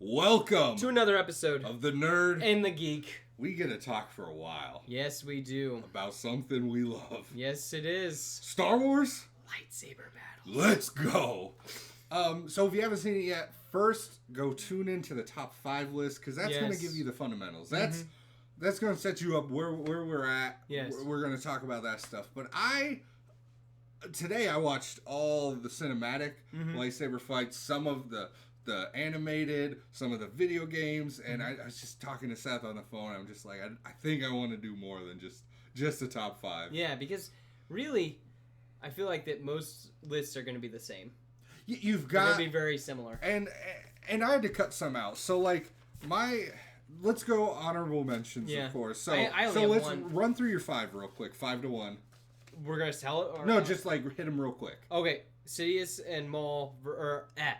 Welcome to another episode of The Nerd and the Geek. We get to talk for a while Yes, we do. about something we love. Yes, it is. Star Wars? Lightsaber battles. Let's go! So if you haven't seen it yet, first go tune into the top 5 list, because that's going to give you the fundamentals. That's going to set you up where we're at. Yes. We're going to talk about that stuff. But today I watched all the cinematic lightsaber fights, some of the animated, some of the video games, and I was just talking to Seth on the phone. I'm just like, I think I want to do more than just the top 5. Yeah, because really, I feel like that most lists are going to be the same. You've They're got going to be very similar. and I had to cut some out. So like let's go honorable mentions, of course. So I only have let's one. run through your 5 real quick, 5 to 1. We're going to tell it? Or No, just like hit them real quick. Okay, Sidious and Maul,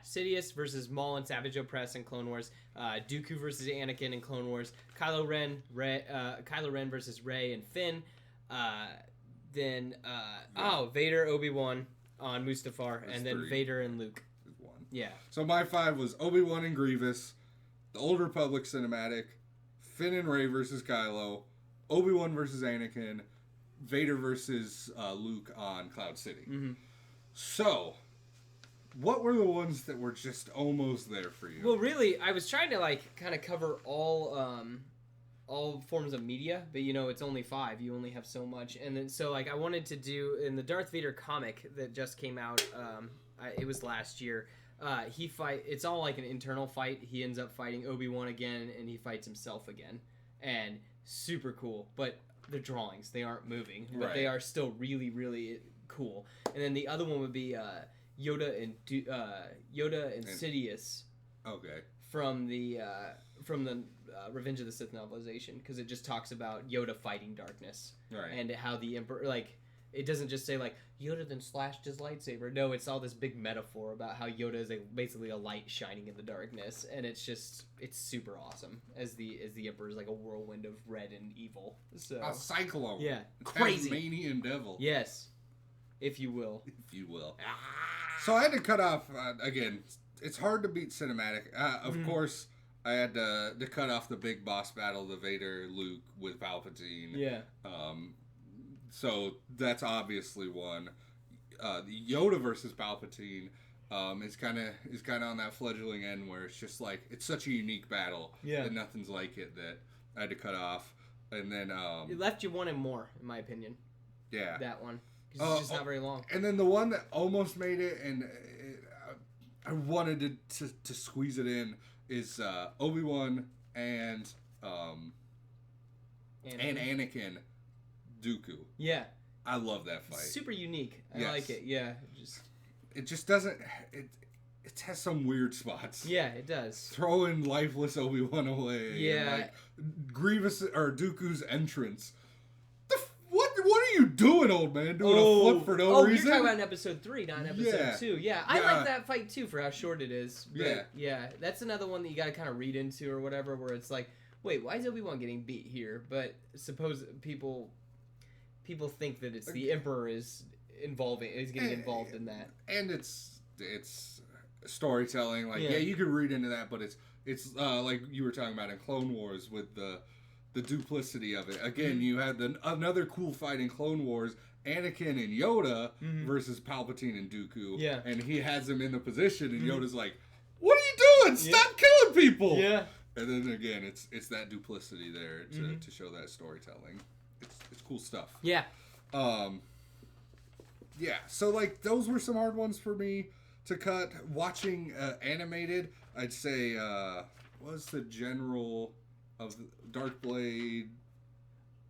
Sidious versus Maul and Savage Opress in Clone Wars. Dooku versus Anakin in Clone Wars. Kylo Ren versus Rey and Finn. Vader, Obi-Wan on Mustafar, and then 3. Vader and Luke. 1. Yeah. So my 5 was Obi-Wan and Grievous, the Old Republic cinematic, Finn and Rey versus Kylo, Obi-Wan versus Anakin, Vader versus Luke on Cloud City. Mm-hmm. So, what were the ones that were just almost there for you? Well, really, I was trying to kind of cover all forms of media, but it's only 5. You only have so much, and then so I wanted to do in the Darth Vader comic that just came out. It was last year. It's all like an internal fight. He ends up fighting Obi-Wan again, and he fights himself again, and super cool. But they're drawings; they aren't moving, but they are still really, really cool. And then the other one would be Yoda and Sidious. Okay. From the Revenge of the Sith novelization, because it just talks about Yoda fighting darkness, Right. And how the Emperor, it doesn't just say Yoda then slashed his lightsaber. No, it's all this big metaphor about how Yoda is basically a light shining in the darkness, and it's super awesome as the Emperor is like a whirlwind of red and evil. So A cyclone. Yeah, crazy. Tasmanian devil. Yes, if you will. If you will. So I had to cut off again. It's hard to beat cinematic. Of course, I had to cut off the big boss battle, the Vader Luke with Palpatine. Yeah. So that's obviously one. The Yoda versus Palpatine is kind of on that fledgling end where it's just like it's such a unique battle that nothing's like it that I had to cut off. And then it left you wanting more, in my opinion. Yeah. That one. 'Cause it's just not very long. And then the one that almost made it, and I wanted to squeeze it in, is Obi-Wan and Anakin Dooku. Yeah. I love that fight. Super unique. I like it. Yeah. It just doesn't. It has some weird spots. Yeah, it does. Throwing lifeless Obi-Wan away. Yeah. And Grievous or Dooku's entrance. What are you doing, old man? Doing a flip for no reason? You're talking about in episode 3, not in episode 2. Yeah, I like that fight too for how short it is. But yeah, that's another one that you got to kind of read into or whatever, where it's like, wait, why is Obi-Wan getting beat here? But suppose people think that it's the Emperor is getting involved in that. And it's storytelling. You could read into that, but it's like you were talking about in Clone Wars with the duplicity of it. Again, you had another cool fight in Clone Wars, Anakin and Yoda versus Palpatine and Dooku. Yeah. And he has him in the position, and Yoda's like, "What are you doing? Stop killing people!" Yeah. And then again, it's that duplicity there to show that storytelling. It's cool stuff. Yeah. Yeah. So those were some hard ones for me to cut. Watching animated, I'd say was the general of Dark Blade.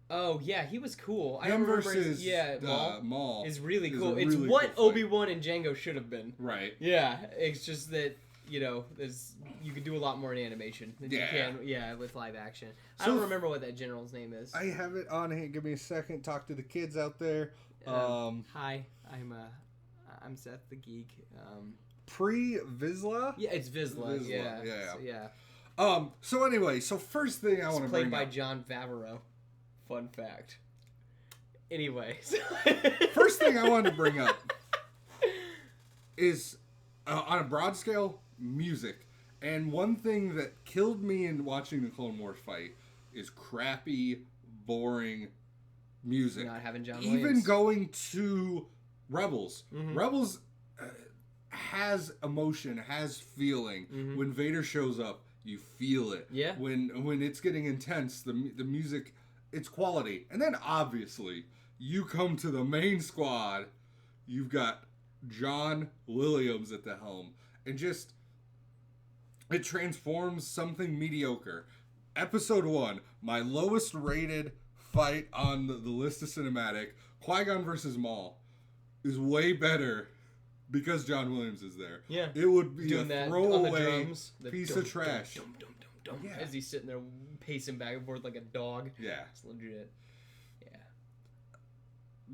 Oh yeah, he was cool. I don't remember Maul is really cool. It's really what cool Obi-Wan and Jango should have been. Right. Yeah, it's just that you could do a lot more in animation than you can with live action. I don't remember what that general's name is. I have it on here. Give me a second. Talk to the kids out there. Hi, I'm Seth the Geek. Pre Vizsla? Yeah, it's Vizsla. Yeah. So anyway, first thing I want to bring up. Played by John Favreau. Fun fact. Anyway. First thing I wanted to bring up is, on a broad scale, music. And one thing that killed me in watching the Clone Wars fight is crappy, boring music. Not having John Even Williams. going to Rebels. Mm-hmm. Rebels has emotion, has feeling. Mm-hmm. When Vader shows up, you feel it. Yeah. When it's getting intense, the music, it's quality. And then obviously, you come to the main squad, you've got John Williams at the helm. And just, it transforms something mediocre. Episode 1, my lowest rated fight on the list of cinematic, Qui-Gon versus Maul, is way better because John Williams is there. Yeah. It would be doing a that throwaway on the drums, piece of trash. Yeah. As he's sitting there pacing back and forth like a dog. Yeah. It's legit. Yeah.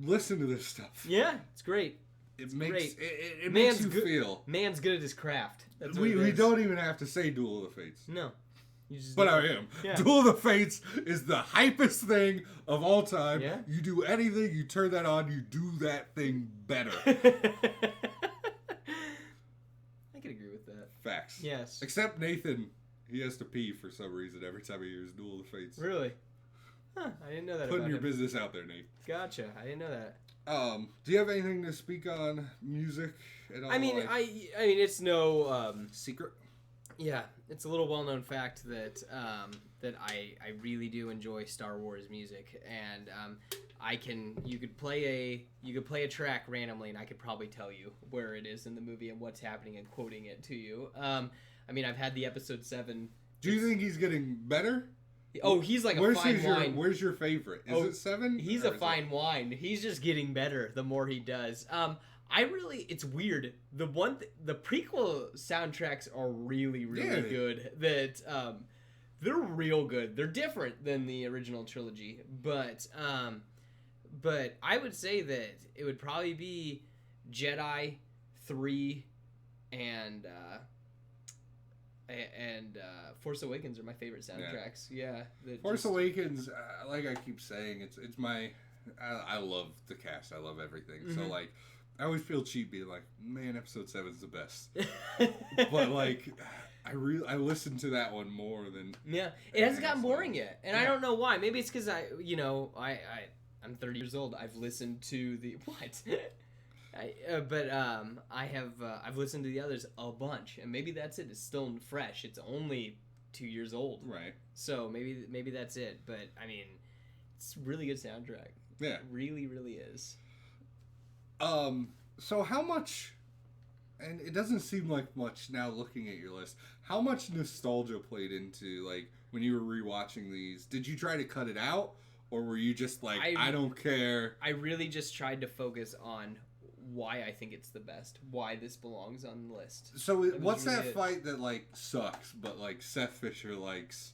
Listen to this stuff. Yeah, it's great. It makes great. it makes you feel. Man's good at his craft. That's what We don't even have to say Duel of the Fates. No. You just But I am. Yeah. Duel of the Fates is the hypest thing of all time. Yeah. You do anything, you turn that on, you do that thing better. I can agree with that. Facts. Yes. Except Nathan, he has to pee for some reason every time he hears Duel of the Fates. Really? Huh, I didn't know that Putting about your him. business out there, Nate. Gotcha. I didn't know that. Do you have anything to speak on music at all? I mean, like, I mean, it's no secret. yeah, it's a little well-known fact that that I really do enjoy Star Wars music, and you could play a track randomly, and I could probably tell you where it is in the movie and what's happening and quoting it to you. I mean, I've had the episode 7. Do you think he's getting better? Oh, he's like a fine wine. Where's your favorite? Is it 7? He's a fine wine. He's just getting better the more he does. It's weird. The prequel soundtracks are really good. That they're real good. They're different than the original trilogy, but I would say that it would probably be Jedi 3 and Force Awakens are my favorite soundtracks. Yeah, Force Awakens, like I keep saying, it's my. I love the cast. I love everything. Mm-hmm. So like, I always feel cheap being like, man, episode 7 is the best. But like, I listened to that one more than. Yeah, it hasn't gotten boring yet, and I don't know why. Maybe it's because I'm 30 years old. I've listened to the what. I've listened to the others a bunch, and maybe that's it. It's still fresh. It's only 2 years old, right? So maybe that's it. But I mean, it's a really good soundtrack. Yeah, it really, really is. So how much? And it doesn't seem like much now looking at your list. How much nostalgia played into like when you were rewatching these? Did you try to cut it out, or were you just like, I don't care? I really just tried to focus on why I think it's the best, why this belongs on the list. So what's really that fight that like sucks, but like Seth Fisher likes?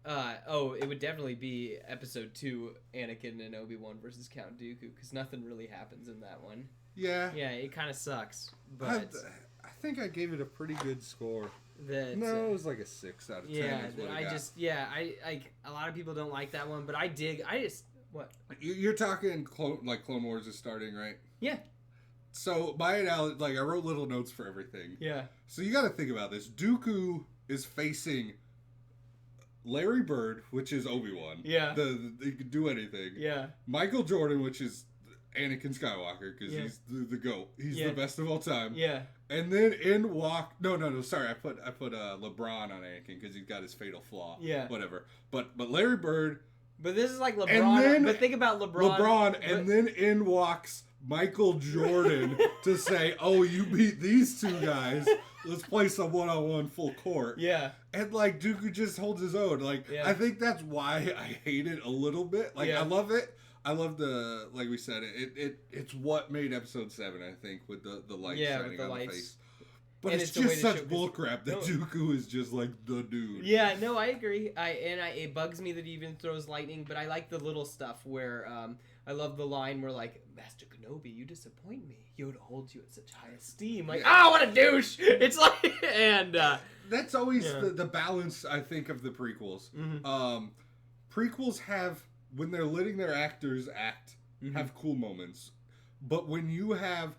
It would definitely be episode 2, Anakin and Obi-Wan versus Count Dooku, because nothing really happens in that one. Yeah. Yeah, it kind of sucks, but I think I gave it a pretty good score. It was like a 6 out of 10. Yeah, I a lot of people don't like that one, but I dig. What? You're talking Clone Wars is starting, right? Yeah. So my analogy, like I wrote little notes for everything. Yeah. So you got to think about this. Dooku is facing Larry Bird, which is Obi-Wan. Yeah. He could do anything. Yeah. Michael Jordan, which is Anakin Skywalker, because he's the GOAT. He's the best of all time. Yeah. And then sorry, I put LeBron on Anakin because he's got his fatal flaw. Yeah. Whatever. But Larry Bird. But this is like LeBron. But think about LeBron. And then in walks Michael Jordan to say, "Oh, you beat these two guys. Let's play some one-on-one full court." Yeah. And like Dooku just holds his own. Like I think that's why I hate it a little bit. Like I love it. I love like we said, it's what made episode 7, I think, with the light shining on the face. But it's just such bullcrap that Dooku is just like the dude. Yeah, no, I agree. It bugs me that he even throws lightning, but I like the little stuff where I love the line where like, Master Kenobi, you disappoint me. Yoda holds you at such high esteem. Like, what a douche! It's like, and that's always the balance, I think, of the prequels. Mm-hmm. Prequels have, when they're letting their actors act, have cool moments, but when you have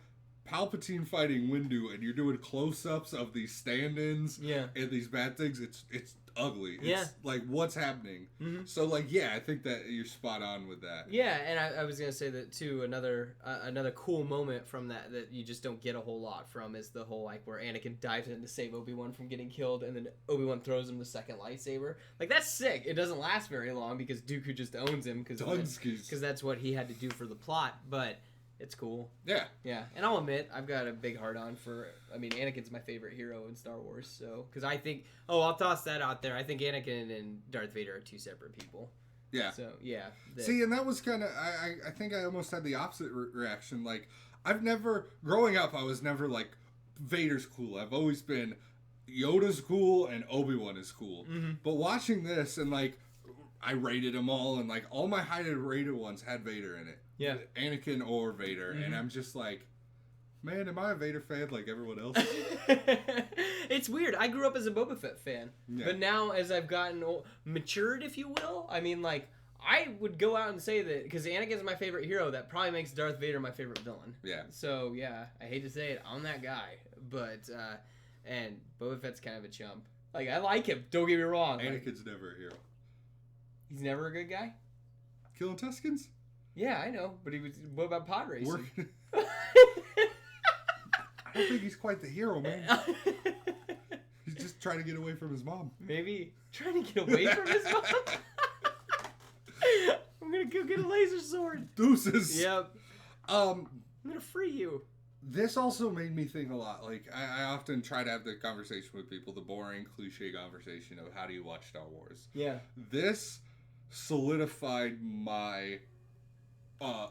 Palpatine fighting Windu, and you're doing close-ups of these stand-ins and these bad things. It's ugly. It's like, what's happening? Mm-hmm. So, like, yeah, I think that you're spot on with that. Yeah, and I was gonna say that too. Another cool moment from that you just don't get a whole lot from is the whole, like, where Anakin dives in to save Obi-Wan from getting killed, and then Obi-Wan throws him the second lightsaber. Like, that's sick. It doesn't last very long because Dooku just owns him because that's what he had to do for the plot. But it's cool. Yeah. Yeah. And I'll admit, I've got a big heart-on for... I mean, Anakin's my favorite hero in Star Wars, so... Because I think... Oh, I'll toss that out there. I think Anakin and Darth Vader are two separate people. Yeah. So, yeah. See, and that was kind of... I think I almost had the opposite reaction. Like, I've never... Growing up, I was never like, Vader's cool. I've always been, Yoda's cool and Obi-Wan is cool. Mm-hmm. But watching this, and, like, I rated them all, and, like, all my highly rated ones had Vader in it. Yeah. Anakin or Vader. Mm-hmm. And I'm just like, man, am I a Vader fan like everyone else? It's weird. I grew up as a Boba Fett fan. Yeah. But now, as I've gotten matured, if you will, I mean, like, I would go out and say that, because Anakin's my favorite hero, that probably makes Darth Vader my favorite villain. Yeah. So, yeah, I hate to say it, I'm that guy. But, and Boba Fett's kind of a chump. Like, I like him, don't get me wrong. Anakin's never a hero. He's never a good guy? Killing Tuscans? Yeah, I know, but what about pod racing? I don't think he's quite the hero, man. He's just trying to get away from his mom. Maybe trying to get away from his mom? I'm gonna go get a laser sword. Deuces. Yep. I'm gonna free you. This also made me think a lot. Like, I often try to have the conversation with people, the boring, cliche conversation of how do you watch Star Wars? Yeah. This solidified my...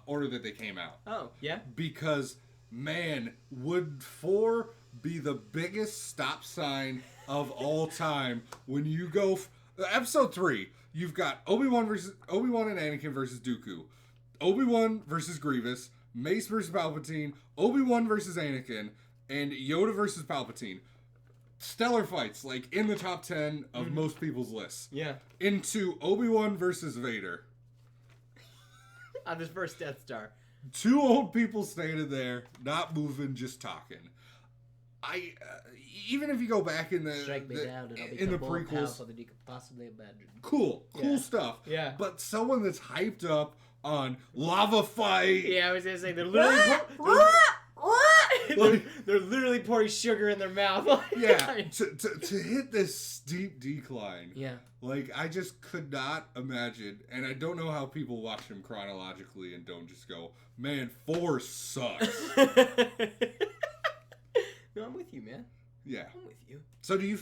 order that they came out. Oh, yeah? Because, man, would 4 be the biggest stop sign of all time when you go... Episode 3, you've got Obi-Wan and Anakin versus Dooku. Obi-Wan versus Grievous. Mace versus Palpatine. Obi-Wan versus Anakin. And Yoda versus Palpatine. Stellar fights, like, in the top 10 of most people's lists. Yeah. Into Obi-Wan versus Vader. On his first Death Star. 2 old people standing there, not moving, just talking. Even if you go back in the prequels, than you could possibly imagine. Cool stuff. Yeah. But someone that's hyped up on lava fight. Yeah, I was gonna say they're literally they're literally pouring sugar in their mouth. Yeah. To hit this steep decline. Yeah. Like, I just could not imagine, and I don't know how people watch them chronologically and don't just go, man, 4 sucks. No, I'm with you, man. Yeah. I'm with you. So do you...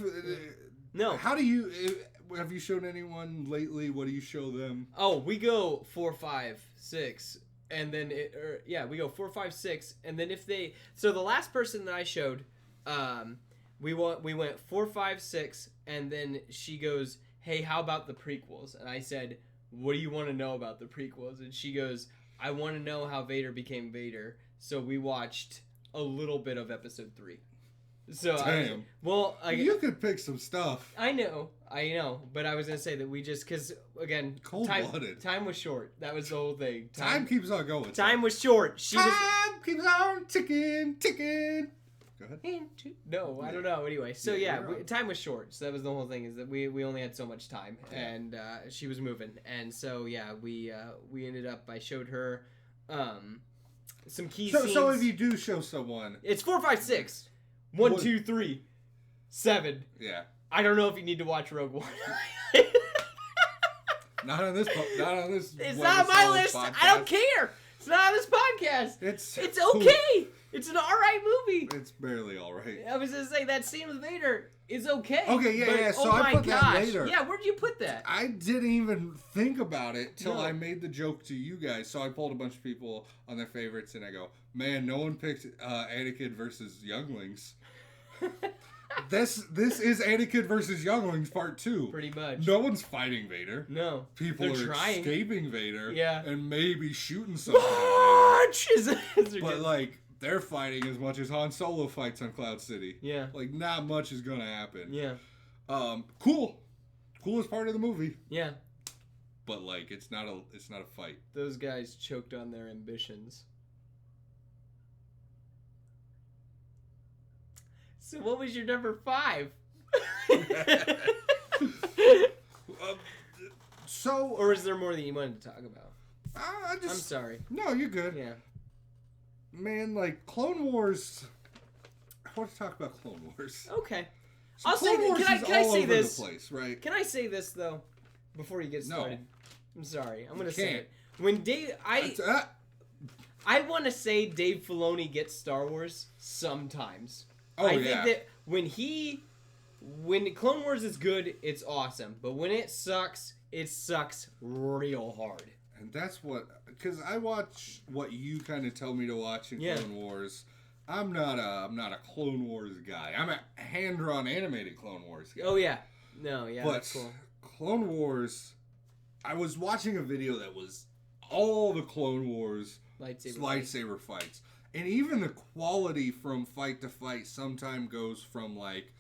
no. How do you... Have you shown anyone lately? What do you show them? Oh, we go 4, 5, 6, and then... we go 4, 5, 6, and then if they... So the last person that I showed, we went 4, 5, 6, and then she goes... Hey, how about the prequels? And I said, what do you want to know about the prequels? And she goes, I want to know how Vader became Vader. So we watched a little bit of episode 3. So damn. You could pick some stuff. I know. But I was going to say that we just, because, again, cold-blooded. Time was short. That was the whole thing. Time keeps on going. Time was short. Time keeps on ticking. Go ahead. No, I don't know. Anyway, so time was short. So that was the whole thing, is that we only had so much time, and she was moving, and so we ended up. I showed her some key scenes. So if you do show someone, it's 4, 5, 6, 1, 2, 3, 7. Yeah. I don't know if you need to watch Rogue One. Not on this. It's not on my list. Podcast. I don't care. It's not on this podcast. It's okay. It's an alright movie. It's barely alright. I was gonna say that scene with Vader is okay. Okay, yeah. So I put that later. Yeah, where'd you put that? I didn't even think about it till I made the joke to you guys. So I pulled a bunch of people on their favorites, and I go, man, no one picked Anakin versus Younglings. This is Anakin versus Younglings Part 2. Pretty much. No one's fighting Vader. No. People are escaping Vader. Yeah. And maybe shooting something. But like, they're fighting as much as Han Solo fights on Cloud City. Yeah. Like, not much is gonna happen. Yeah. Cool. Coolest part of the movie. Yeah. But like, it's not a fight. Those guys choked on their ambitions. So what was your number 5? Or is there more that you wanted to talk about? I'm sorry. No, you're good. Yeah. Man, like, Clone Wars... I want to talk about Clone Wars. Okay. So I'll say Clone Wars can I say this? The place, right? Can I say this, though, before you get started? No. I'm sorry. I'm going to say it. When I want to say Dave Filoni gets Star Wars sometimes. I think that when Clone Wars is good, it's awesome. But when it sucks real hard. And that's what, because I watch what you kind of tell me to watch in Clone Wars. I'm not a Clone Wars guy. I'm a hand-drawn animated Clone Wars guy. Oh yeah, no, yeah, but that's cool. Clone Wars, I was watching a video that was all the Clone Wars lightsaber fights, and even the quality from fight to fight sometimes goes from like,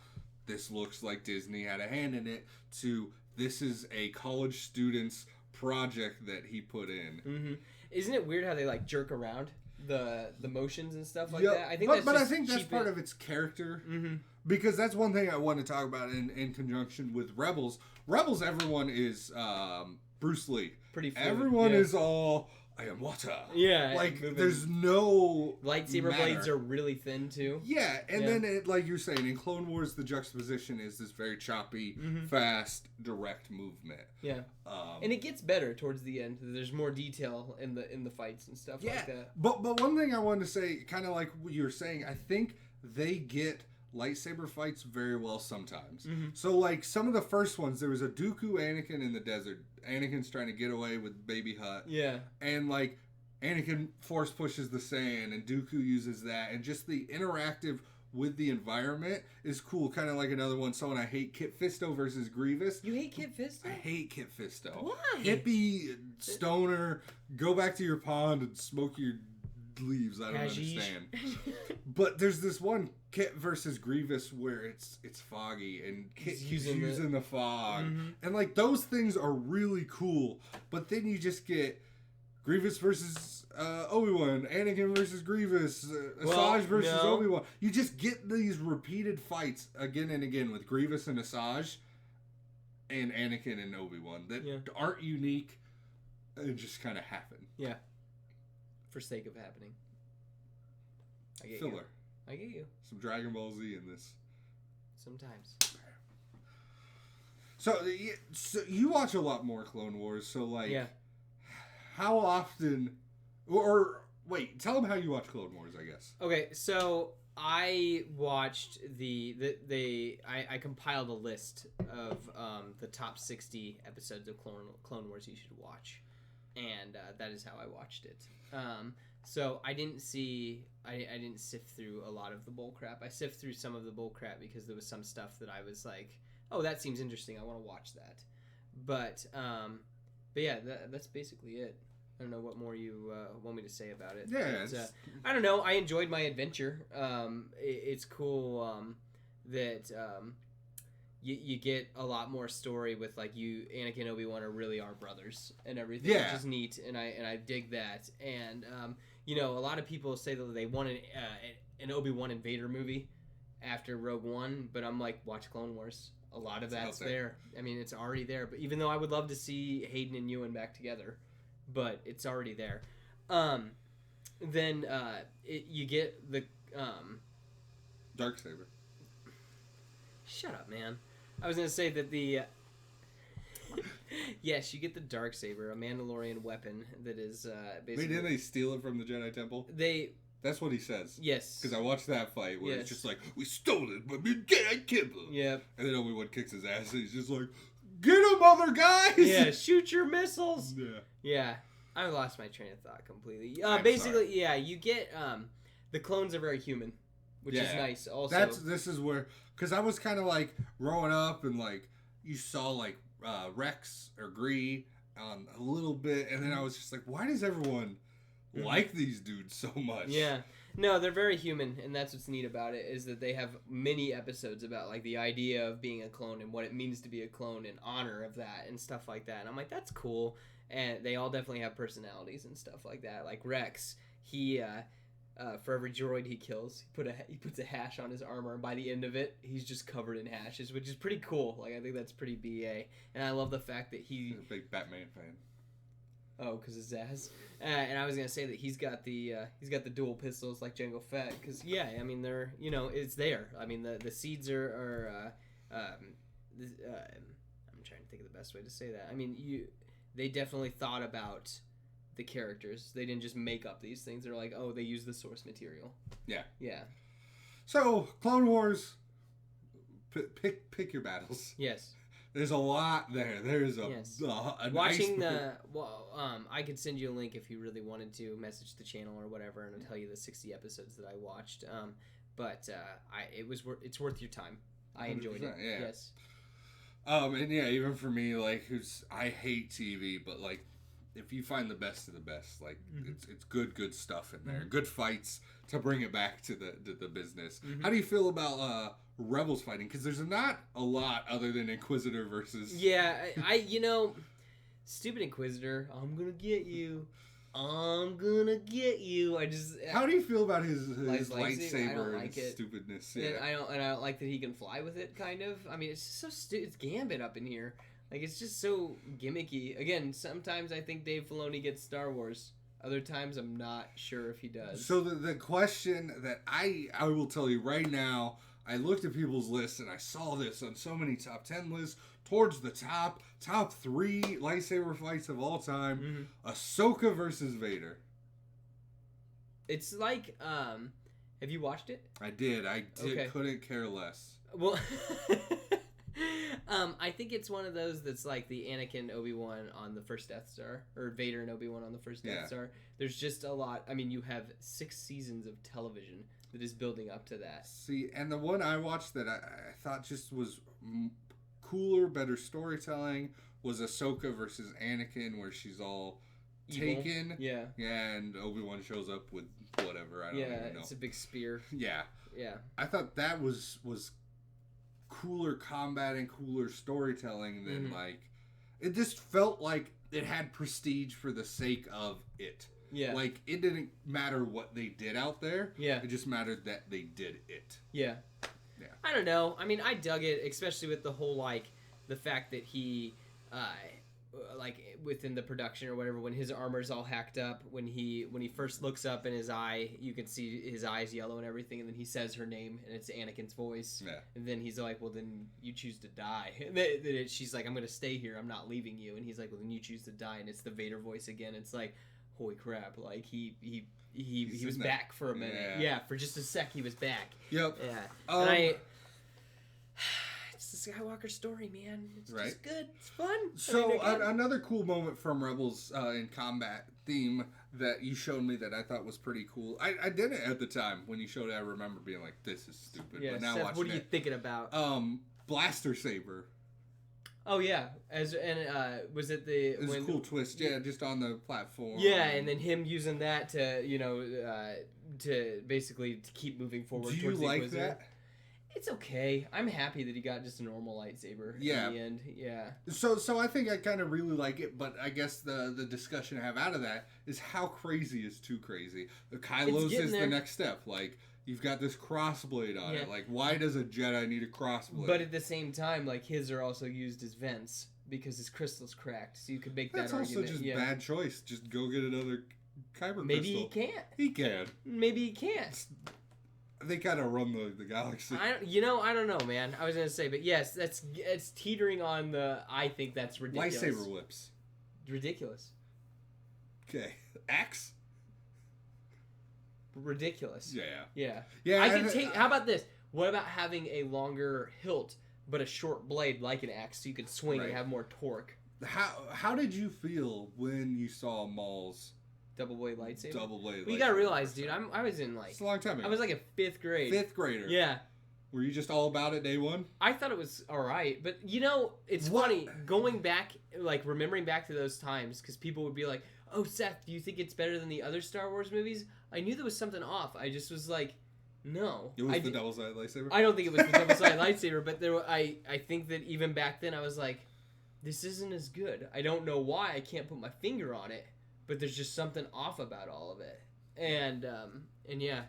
this looks like Disney had a hand in it, to this is a college student's project that he put in. Mm-hmm. Isn't it weird how they like jerk around the motions and stuff like that? I think I think that's part of its character. Mm-hmm. Because that's one thing I want to talk about in conjunction with Rebels. Rebels, everyone is Bruce Lee. Pretty fluid. Everyone is all, I am water. Yeah. Like, there's no lightsaber blades are really thin, too. Yeah, and then, like you're saying, in Clone Wars, the juxtaposition is this very choppy, fast, direct movement. Yeah. And it gets better towards the end. There's more detail in the fights and stuff like that. But one thing I wanted to say, kind of like what you were saying, I think they get lightsaber fights very well sometimes. Mm-hmm. So, like, some of the first ones, there was a Dooku Anakin in the desert. Anakin's trying to get away with Baby Hutt. Yeah. And, like, Anakin force pushes the sand, and Dooku uses that. And just the interactive with the environment is cool. Kind of like another one, someone I hate, Kit Fisto versus Grievous. You hate Kit Fisto? I hate Kit Fisto. Why? Hippie, stoner, go back to your pond and smoke your leaves. I don't understand. But there's this one, Kit versus Grievous, where it's foggy and Kit's using the fog. Mm-hmm. And like those things are really cool. But then you just get Grievous versus Obi-Wan, Anakin versus Grievous, Asajj versus Obi-Wan. You just get these repeated fights again and again with Grievous and Asajj and Anakin and Obi-Wan that aren't unique and just kind of happen. Yeah. For sake of happening. I get Filler. I get you. Some Dragon Ball Z in this. Sometimes. So you watch a lot more Clone Wars, so like, how often, or wait, tell them how you watch Clone Wars, I guess. Okay, so I watched I compiled a list of the top 60 episodes of Clone Wars you should watch. And that is how I watched it. So I didn't sift through a lot of the bull crap. I sifted through some of the bull crap because there was some stuff that I was like, oh, that seems interesting. I want to watch that. But yeah, that's basically it. I don't know what more you want me to say about it. Yeah. But, I don't know. I enjoyed my adventure. It's cool that you get a lot more story with like Anakin and Obi-Wan really are brothers and everything, which is neat, and I dig that. And a lot of people say that they want an Obi-Wan and Vader movie after Rogue One, but I'm like, watch Clone Wars. A lot of that's there. I mean, it's already there. But even though I would love to see Hayden and Ewan back together, but it's already there. Then you get the Darksaber. Shut up, man. I was going to say that the... yes, you get the Darksaber, a Mandalorian weapon that is basically... Wait, didn't they steal it from the Jedi Temple? That's what he says. Yes. Because I watched that fight where it's just like, we stole it, but we Jedi Temple. Yeah. And then Obi-Wan kicks his ass and he's just like, get him, other guys! Yeah, shoot your missiles! Yeah. Yeah. I lost my train of thought completely. Sorry. Yeah, you get... the clones are very human, which is nice also. This is where... Because I was kind of like growing up and like you saw like Rex or Gree a little bit, and then I was just like, why does everyone like these dudes so much? Yeah. No, they're very human, and that's what's neat about it, is that they have many episodes about like the idea of being a clone and what it means to be a clone and honor of that and stuff like that. And I'm like, that's cool. And they all definitely have personalities and stuff like that. Like Rex, he for every droid he kills, he puts a hash on his armor, and by the end of it, he's just covered in hashes, which is pretty cool. Like, I think that's pretty BA, and I love the fact that He's a big Batman fan. Oh, because of Zaz. And I was gonna say that he's got the dual pistols like Jango Fett, because I mean they're it's there. I mean the seeds are I'm trying to think of the best way to say that. I mean they definitely thought about the characters. They didn't just make up these things. They're like, oh, they use the source material. Yeah. Yeah. So Clone Wars, pick your battles. Yes. There's a lot there. There's a watching I could send you a link if you really wanted to message the channel or whatever, and I'll tell you the 60 episodes that I watched. It's worth your time. I enjoyed it. Yeah. Yes. And even for me, like, I hate TV, but like, if you find the best of the best, like, it's good stuff in there, good fights to bring it back to the business. How do you feel about Rebels fighting? Because there's not a lot other than Inquisitor versus. Yeah, stupid Inquisitor. I'm gonna get you. I just. How do you feel about his lightsaber I don't like and it. stupidness? Yeah. And I don't like that he can fly with it. Kind of. I mean, it's just so stupid. It's Gambit up in here. Like, it's just so gimmicky. Again, sometimes I think Dave Filoni gets Star Wars. Other times, I'm not sure if he does. So the question that I will tell you right now, I looked at people's lists and I saw this on so many top 10 lists. Towards the top 3 lightsaber fights of all time. Ahsoka versus Vader. It's like, have you watched it? I did. Okay. Couldn't care less. Well, I think it's one of those that's like the Anakin Obi-Wan on the first Death Star, or Vader and Obi-Wan on the first Death Star. There's just a lot. I mean, you have 6 seasons of television that is building up to that. See, and the one I watched that I thought just was cooler, better storytelling was Ahsoka versus Anakin, where she's all Evil. taken. Yeah. And Obi-Wan shows up with whatever. I don't even know. Yeah, it's a big spear. Yeah. Yeah. I thought that was cooler combat and cooler storytelling than like it just felt like it had prestige for the sake of it. Yeah. Like, it didn't matter what they did out there. Yeah. It just mattered that they did it. Yeah. Yeah. I don't know. I mean, I dug it, especially with the whole, like, the fact that he, like, within the production or whatever, when his armor's all hacked up, when he first looks up in his eye, you can see his eyes yellow and everything, and then he says her name, and it's Anakin's voice. Yeah. And then he's like, well, then you choose to die. And then she's like, I'm going to stay here. I'm not leaving you. And he's like, well, then you choose to die. And it's the Vader voice again. It's like, holy crap. Like, he was back for a minute. Yeah, for just a sec, he was back. Yep. Yeah. And it's the Skywalker story, man. It's just good. It's fun. So another cool moment from Rebels in combat theme that you showed me that I thought was pretty cool. I didn't at the time when you showed it. I remember being like, "This is stupid." Yeah, but now Seth, watching what are you thinking about? Blaster saber. Oh yeah, was it the? It was a cool twist. Yeah, just on the platform. Yeah, and then him using that to to basically keep moving forward. Do you towards like the Inquisitor. that? It's okay. I'm happy that he got just a normal lightsaber in the end. Yeah. So I think I kind of really like it, but I guess the discussion I have out of that is how crazy is too crazy. The Kylo's is the next step. Like, you've got this crossblade on it. Like, why does a Jedi need a crossblade? But at the same time, like, his are also used as vents because his crystal's cracked. So you could make that argument. That's also just bad choice. Just go get another kyber crystal. Maybe he can't. He can. Maybe he can't. They kind of run the galaxy. I don't know, man. I was gonna say, but yes, it's teetering on the. I think that's ridiculous. Lightsaber whips. Ridiculous. Okay, axe. Ridiculous. Yeah. I can take. How about this? What about having a longer hilt but a short blade like an axe, so you can swing and have more torque? How did you feel when you saw Maul's double blade lightsaber? Well, you gotta realize, dude, I was in like... It's a long time ago. I was like in 5th grade. 5th grader. Yeah. Were you just all about it day one? I thought it was alright, but it's funny, going back, like remembering back to those times, because people would be like, oh, Seth, do you think it's better than the other Star Wars movies? I knew there was something off. I just was like, no. It was the double-sided lightsaber? I don't think it was the double-sided lightsaber, but I think that even back then I was like, this isn't as good. I don't know why. I can't put my finger on it. But there's just something off about all of it. And And yeah.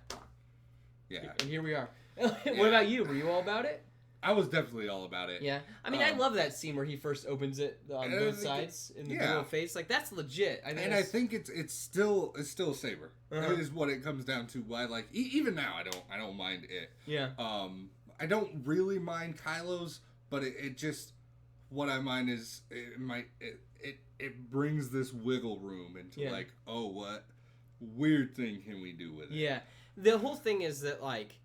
Yeah. And here we are. What about you? Were you all about it? I was definitely all about it. Yeah. I mean, I love that scene where he first opens it on both sides in the little face. Like, that's legit. I think it's still a saber. That is what it comes down to. Why, like, even now, I don't mind it. Yeah. I don't really mind Kylo's, but it just, what I mind is it brings this wiggle room into like, oh, what weird thing can we do with it? Yeah. The whole thing is that, like,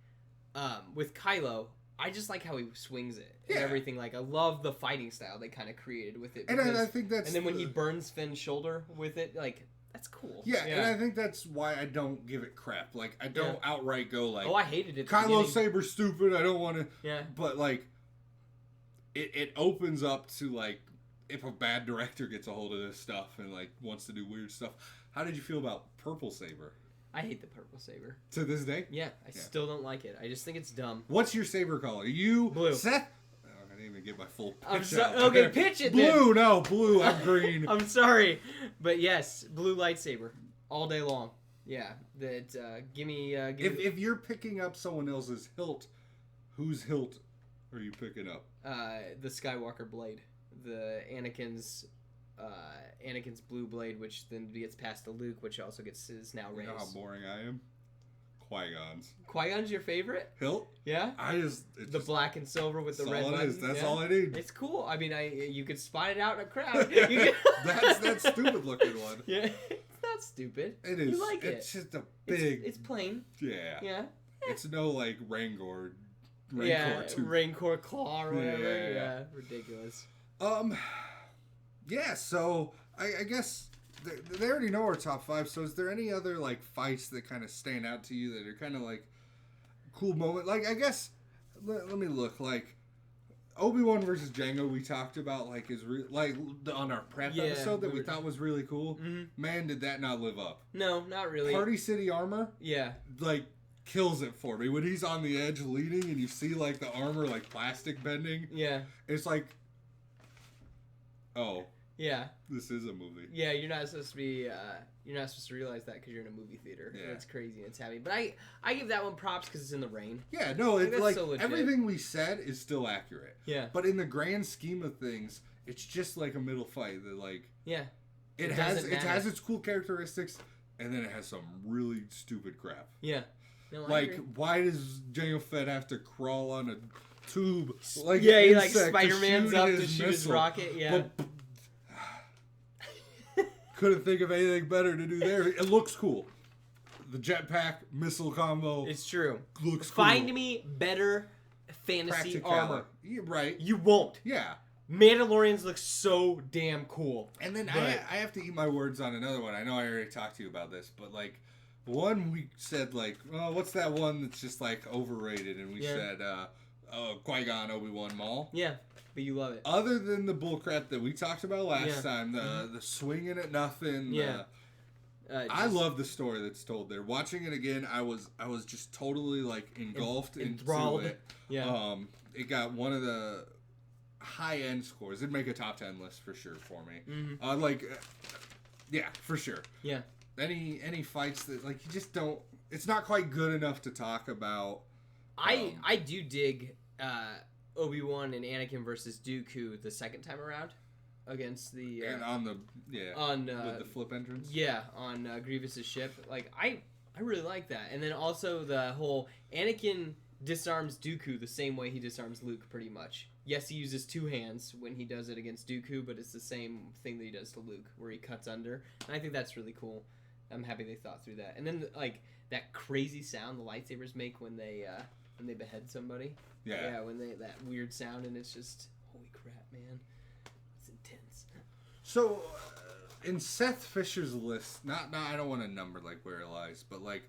with Kylo, I just like how he swings it and everything. Like, I love the fighting style they kind of created with it. Because, and I think that's... And then when he burns Finn's shoulder with it, like, that's cool. Yeah, and I think that's why I don't give it crap. Like, I don't outright go, like... Oh, I hated it. Kylo Saber's stupid, I don't want to... Yeah. But, like, it opens up to, like, if a bad director gets a hold of this stuff and, like, wants to do weird stuff. How did you feel about Purple Saber? I hate the purple saber. To this day? Yeah, I still don't like it. I just think it's dumb. What's your saber color? You, blue. Seth? Oh, I didn't even get my full pitch I'm sorry. Okay, pitch it then. Blue, no, blue, I'm green. I'm sorry. But yes, blue lightsaber. All day long. Yeah. That, give me... If you're picking up someone else's hilt, whose hilt are you picking up? The Skywalker blade. The Anakin's blue blade, which then gets passed to Luke, which also is now Rey's. You know how boring I am? Qui-Gon's. Qui-Gon's your favorite? Hilt? Yeah? It's the black and silver with the red buttons. That's all I need. It's cool. I mean, you could spot it out in a crowd. That's stupid looking one. Yeah, it's not stupid. It is. You like it's just a big... It's plain. Yeah. Yeah. It's no, like, Rancor tooth. Rancor claw or whatever. Yeah. Ridiculous. Yeah, so I guess they already know our top 5. So is there any other like fights that kind of stand out to you that are kind of like cool moment? Like I guess let me look like Obi-Wan versus Jango. We talked about like on our prep episode that we thought was really cool. Mm-hmm. Man, did that not live up? No, not really. Party City armor. Yeah, like kills it for me when he's on the edge leading and you see like the armor like plastic bending. Yeah, it's like. Oh. Yeah. This is a movie. Yeah, you're not supposed to be. You're not supposed to realize that because you're in a movie theater. Yeah. It's crazy. It's heavy. But I give that one props because it's in the rain. Yeah. No. It's like so everything we said is still accurate. Yeah. But in the grand scheme of things, it's just like a middle fight that like. Yeah. It has its cool characteristics, and then it has some really stupid crap. Yeah. No, like why does Jango Fett have to crawl on a tube? Like yeah, he like Spider-Man's up to shoot his rocket. Yeah. Couldn't think of anything better to do there. It looks cool. The jetpack missile combo. It's true. Looks cool. Find me better fantasy armor. Yeah, right. You won't. Yeah. Mandalorians look so damn cool. And then I have to eat my words on another one. I know I already talked to you about this, but like one we said like, oh, what's that one that's just like overrated? And we said Qui-Gon, Obi-Wan, Maul. Yeah. But you love it. Other than the bullcrap that we talked about last time, the swinging at nothing. Yeah. I love the story that's told there. Watching it again, I was just totally like engulfed into it. Yeah. It got one of the high end scores. It'd make a top 10 list for sure for me. Mm-hmm. Yeah, for sure. Yeah. Any fights that like you just don't. It's not quite good enough to talk about. I do dig. Obi-Wan and Anakin versus Dooku the second time around against the and on the with the flip entrance on Grievous's ship. Like I really like that. And then also the whole Anakin disarms Dooku the same way he disarms Luke pretty much. Yes, he uses 2 hands when he does it against Dooku, but it's the same thing that he does to Luke where he cuts under. And I think that's really cool. I'm happy they thought through that. And then like that crazy sound the lightsabers make when they behead somebody. Yeah, when that weird sound, and it's just, holy crap, man. It's intense. So, in Seth Fisher's list, I don't want to number, like, where it lies, but, like,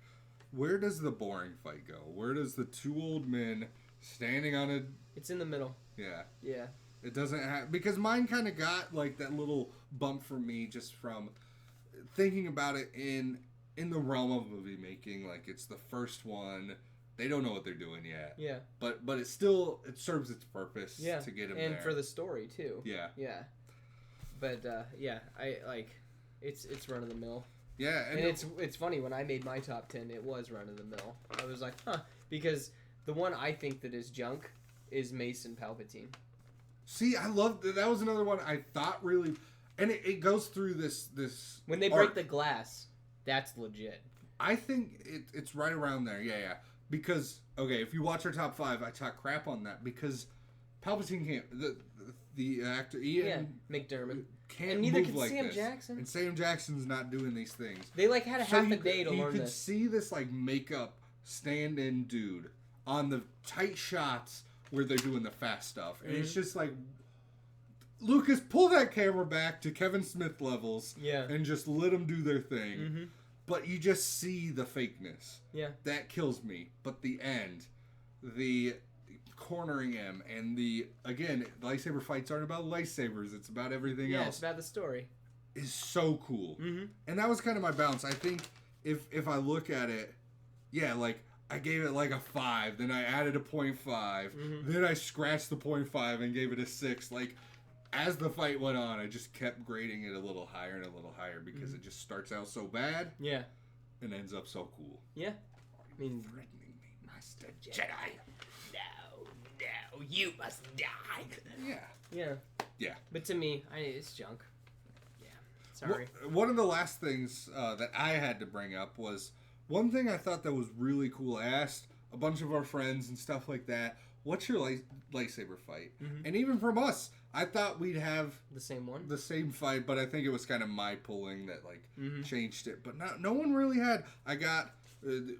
where does the boring fight go? Where does the 2 old men standing on a... It's in the middle. Yeah. Yeah. It doesn't have... Because mine kind of got, like, that little bump for me just from thinking about it in the realm of movie making. Like, it's the first one... They don't know what they're doing yet. Yeah. But it serves its purpose to get them there. And for the story, too. Yeah. Yeah. But, I like, it's run of the mill. Yeah, and it's funny, when I made my top 10, it was run of the mill. I was like, because the one I think that is junk is Mason Palpatine. See, I love that was another one I thought really, and it goes through this when they break the glass, that's legit. I think it's right around there. Yeah. Because if you watch our top 5, I talk crap on that because Palpatine can't the actor Ian McDermott can't and neither move can like Sam this. Jackson. And Sam Jackson's not doing these things. They had a half a day to learn this. You could see this makeup stand-in dude on the tight shots where they're doing the fast stuff, and it's just like, Lucas, pull that camera back to Kevin Smith levels, and just let them do their thing. Mm-hmm. But you just see the fakeness. Yeah, that kills me. But the end, the cornering him, and again, lightsaber fights aren't about lightsabers; it's about everything else. Yeah, it's about the story. Is so cool, and that was kind of my balance. I think if I look at it, I gave it a 5, then I added a 0.5, then I scratched the 0.5 and gave it a 6. As the fight went on, I just kept grading it a little higher and a little higher because it just starts out so bad, and ends up so cool. Yeah, I mean, threatening me, Master Jedi. No, you must die. Yeah. But to me, it's junk. Yeah, sorry. One of the last things that I had to bring up was one thing I thought that was really cool. I asked a bunch of our friends and stuff like that, what's your lightsaber fight? And even from us, I thought we'd have the same fight, but I think it was kind of my pulling that changed it. But no one really had.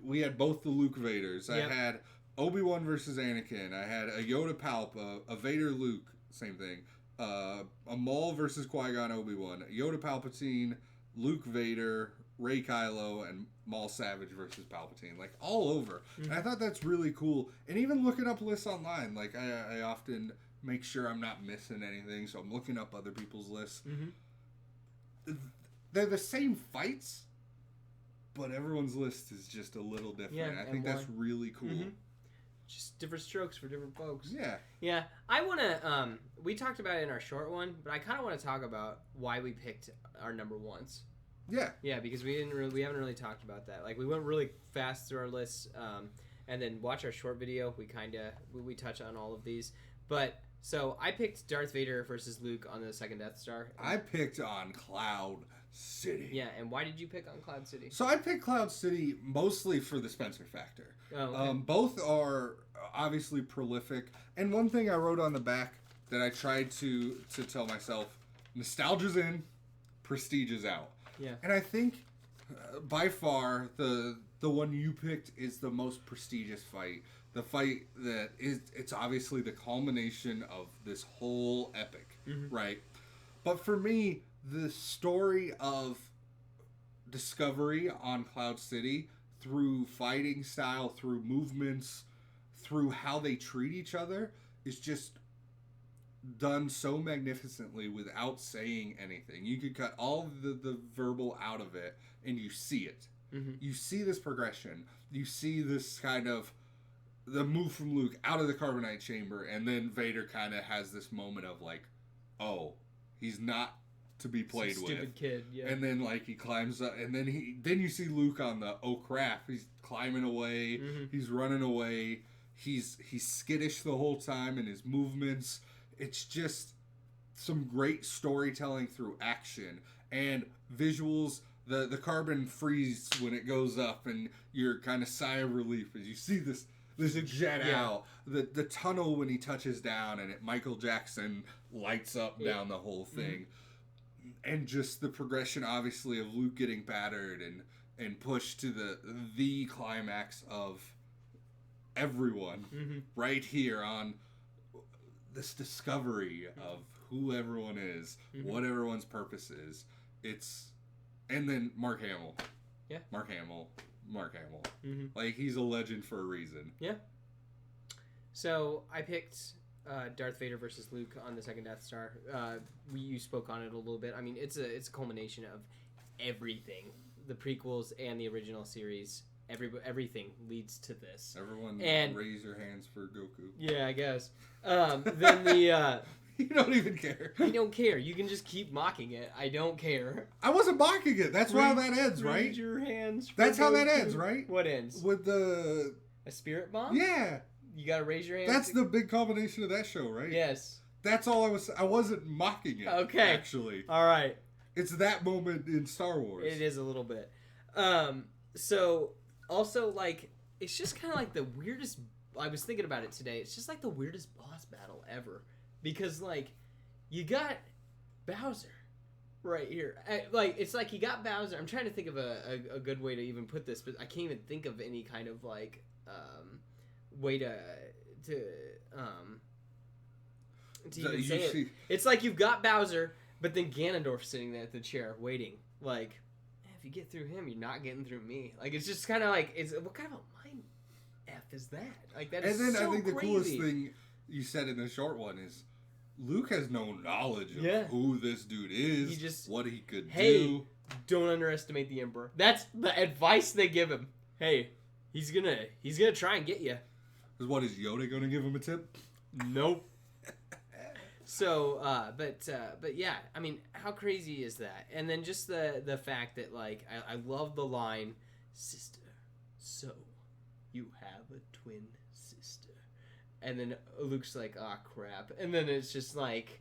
We had both the Luke Vaders. I had Obi-Wan versus Anakin. I had a Yoda Palp, a Vader Luke, same thing. A Maul versus Qui-Gon Obi-Wan, Yoda Palpatine, Luke Vader, Rey Kylo, and Maul Savage versus Palpatine, all over. And I thought that's really cool. And even looking up lists online, I often make sure I'm not missing anything, so I'm looking up other people's lists. They're the same fights, but everyone's list is just a little different. Yeah, I think that's really cool. Just different strokes for different folks. Yeah. I want to. We talked about it in our short one, but I kind of want to talk about why we picked our number ones. Yeah, because we haven't really talked about that. We went really fast through our lists, and then watch our short video. We touch on all of these, but. So, I picked Darth Vader versus Luke on the second Death Star. I picked on Cloud City. Yeah, and why did you pick on Cloud City? So, I picked Cloud City mostly for the Spencer factor. Oh, okay. Both are obviously prolific. And one thing I wrote on the back that I tried to tell myself, nostalgia's in, prestige is out. Yeah. And I think by far the one you picked is the most prestigious fight. The fight it's obviously the culmination of this whole epic, right? But for me, the story of discovery on Cloud City through fighting style, through movements, through how they treat each other is just done so magnificently without saying anything. You could cut all the verbal out of it and you see it. You see this progression. You see this kind of the move from Luke out of the carbonite chamber, and then Vader kind of has this moment of oh, he's not to be played with. Stupid kid, yeah. And then he climbs up, and then you see Luke on the oh crap, he's climbing away, he's running away, he's skittish the whole time in his movements. It's just some great storytelling through action and visuals. The carbon freeze when it goes up, and your kind of sigh of relief as you see this jet out. The tunnel when he touches down and Michael Jackson lights up down the whole thing. And just the progression, obviously, of Luke getting battered and pushed to the climax of everyone right here on this discovery of who everyone is, what everyone's purpose is. And then Mark Hamill. Yeah. Mark Hamill. He's a legend for a reason. Yeah. So I picked Darth Vader versus Luke on the second Death Star. You spoke on it a little bit. I mean, it's a culmination of everything. The prequels and the original series. Everything leads to this. Everyone raise your hands for Goku. Yeah, I guess. Then the You don't even care. I don't care. You can just keep mocking it. I don't care. I wasn't mocking it. That's how that ends, right? Raise your hands. That's how that ends, right? What ends? With the... A spirit bomb? Yeah. You gotta raise your hands. That's the big combination of that show, right? Yes. That's all I wasn't mocking it. Okay. Actually. All right. It's that moment in Star Wars. It is a little bit. So, also, like, it's just kind of like the weirdest... I was thinking about it today. It's just like the weirdest boss battle ever. Because, like, you got Bowser right here. It's like you got Bowser. I'm trying to think of a good way to even put this, but I can't even think of any kind of, like, way to even say it. It's like you've got Bowser, but then Ganondorf sitting there at the chair waiting. Like, if you get through him, you're not getting through me. Like, it's just kind of like, what kind of a mind F is that? Like, that is so crazy. And then I think the coolest thing you said in the short one is Luke has no knowledge of who this dude is, what he could do. Don't underestimate the Emperor. That's the advice they give him. Hey, he's gonna try and get you. What, is Yoda gonna give him a tip? Nope. So, but yeah, I mean, how crazy is that? And then just the fact that, like, I love the line, sister, so you have a twin sister. And then Luke's like, oh, crap. And then it's just like,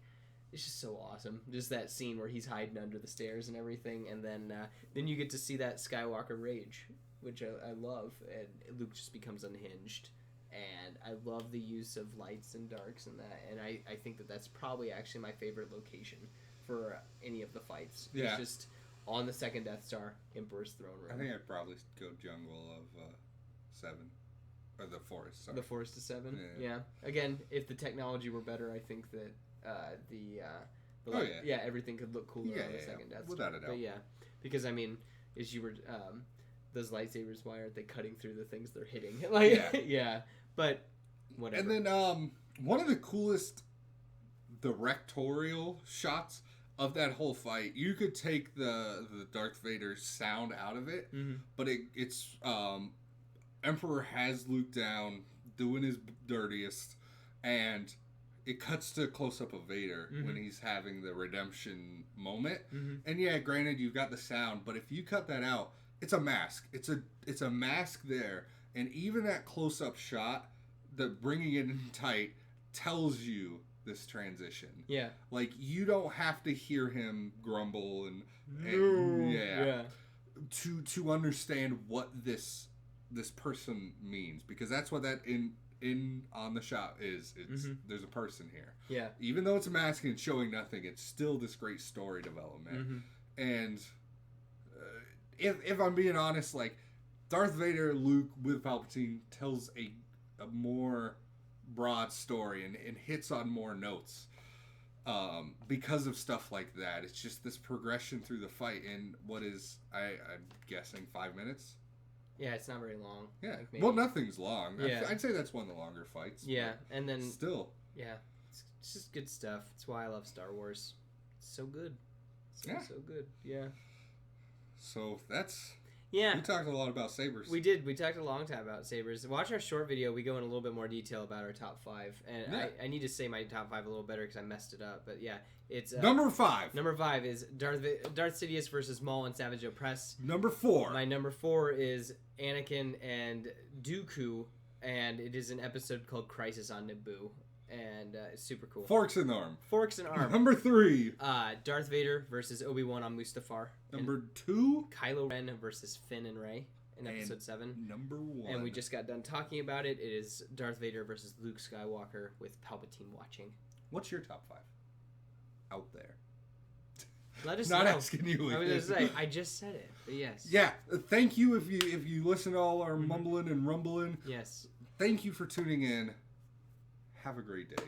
it's just so awesome. Just that scene where he's hiding under the stairs and everything. And then you get to see that Skywalker rage, which I love. And Luke just becomes unhinged. And I love the use of lights and darks and that. And I think that's probably actually my favorite location for any of the fights. Yeah. It's just on the second Death Star, Emperor's throne room. I think I'd probably go Jungle of 7. Or the Forest, sorry. The Forest of 7? Yeah. Again, if the technology were better, I think that everything could look cooler on the second Death Star. Without a doubt. But yeah, because, I mean, as you were... those lightsabers, why aren't they cutting through the things they're hitting? Like, yeah. But whatever. And then one of the coolest directorial shots of that whole fight, you could take the Darth Vader sound out of it, but it's Emperor has Luke down doing his dirtiest, and it cuts to a close-up of Vader when he's having the redemption moment. And yeah, granted, you've got the sound, but if you cut that out, it's a mask. It's a mask there. And even that close-up shot, the bringing it in tight, tells you this transition. Yeah. Like, you don't have to hear him grumble and to understand what this person means, because that's what that in on the shot is. It's there's a person here. Yeah. Even though it's a mask and showing nothing, it's still this great story development. And if I'm being honest, like, Darth Vader, Luke with Palpatine tells a more broad story and hits on more notes because of stuff like that. It's just this progression through the fight in what is, I'm guessing, 5 minutes? Yeah, it's not very long. Yeah, like well, nothing's long. Yeah. I'd say that's one of the longer fights. Yeah, and then... Still. Yeah, it's just good stuff. That's why I love Star Wars. It's so good. So good, yeah. So that's... Yeah. We talked a lot about sabers. We did. We talked a long time about sabers. Watch our short video. We go in a little bit more detail about our top 5. And I need to say my top 5 a little better because I messed it up. But yeah, it's... number 5. Number 5 is Darth Sidious versus Maul and Savage Opress. Number 4. My number 4 is Anakin and Dooku. And it is an episode called Crisis on Naboo. And it's super cool. Forks in Arm. Number 3. Darth Vader versus Obi-Wan on Mustafar. Number 2. Kylo Ren versus Finn and Rey in episode 7. Number 1. And we just got done talking about it. It is Darth Vader versus Luke Skywalker with Palpatine watching. What's your top 5? Out there. Let us Not know. asking you. I was just say, I just said it, but yes. Yeah, thank you if you listen to all our mumbling and rumbling. Yes. Thank you for tuning in. Have a great day.